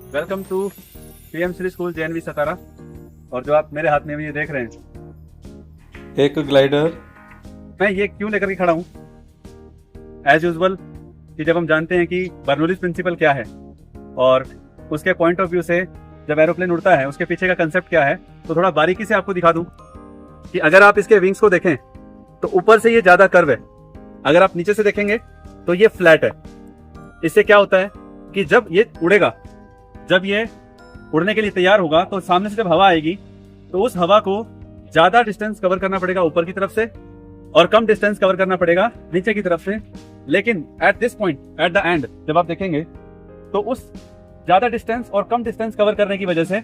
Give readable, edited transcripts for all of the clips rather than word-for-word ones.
Welcome to PM Shri school JNV Satara. और जो आप मेरे हाथ में अभी ये देख रहे हैं, एक ग्लाइडर। मैं ये क्यों लेकर के खड़ा हूँ? एज यूजुअल कि जब हम जानते हैं कि बर्नौलीज प्रिंसिपल क्या है और उसके पॉइंट ऑफ व्यू से जब एरोप्लेन उड़ता है उसके पीछे का कंसेप्ट क्या है, तो थोड़ा बारीकी से आपको दिखा दूं कि अगर आप इसके विंग्स को देखें तो ऊपर से ये ज्यादा कर्व है, अगर आप नीचे से देखेंगे तो ये फ्लैट है। इससे क्या होता है कि जब ये उड़ेगा, जब ये उड़ने के लिए तैयार होगा, तो सामने से जब हवा आएगी तो उस हवा को ज्यादा डिस्टेंस कवर करना पड़ेगा ऊपर की तरफ से और कम डिस्टेंस कवर करना पड़ेगा नीचे की तरफ से। लेकिन at this point, at the end, जब आप देखेंगे तो उस ज्यादा डिस्टेंस और कम डिस्टेंस कवर करने की वजह से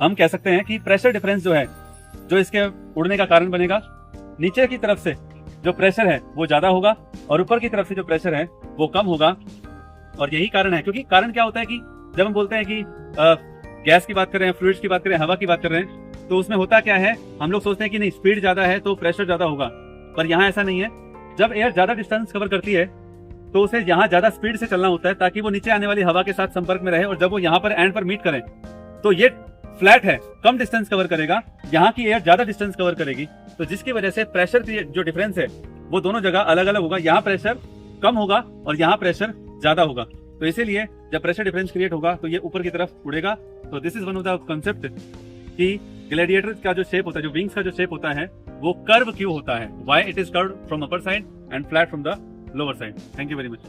हम कह सकते हैं कि प्रेशर डिफरेंस जो है, जो इसके उड़ने का कारण बनेगा, नीचे की तरफ से जो प्रेशर है वो ज्यादा होगा और ऊपर की तरफ से जो प्रेशर है वो कम होगा। और यही कारण है, क्योंकि कारण क्या होता है कि जब हम बोलते हैं कि गैस की बात कर रहे हैं, फ्लूइड्स की बात कर रहे हैं, हवा की बात कर रहे हैं, तो उसमें होता क्या है, हम लोग सोचते हैं कि नहीं, स्पीड ज्यादा है तो प्रेशर ज्यादा होगा, पर यहाँ ऐसा नहीं है। जब एयर ज्यादा डिस्टेंस कवर करती है तो उसे यहाँ ज्यादा स्पीड से चलना होता है ताकि वो नीचे आने वाली हवा के साथ संपर्क में रहे, और जब वो यहाँ पर एंड पर मीट करें तो ये फ्लैट है, कम डिस्टेंस कवर करेगा, यहाँ की एयर ज्यादा डिस्टेंस कवर करेगी, तो जिसकी वजह से प्रेशर जो डिफरेंस है वो दोनों जगह अलग अलग होगा। यहाँ प्रेशर कम होगा और यहाँ प्रेशर ज्यादा होगा, तो इसीलिए जब प्रेशर डिफरेंस क्रिएट होगा तो ये ऊपर की तरफ उड़ेगा। तो this is one of the concept कि ग्लैडिएटर का जो शेप होता है, जो विंग्स का जो शेप होता है, वो कर्व क्यों होता है, why it is curve from upper side and flat from the lower side. Thank you very much.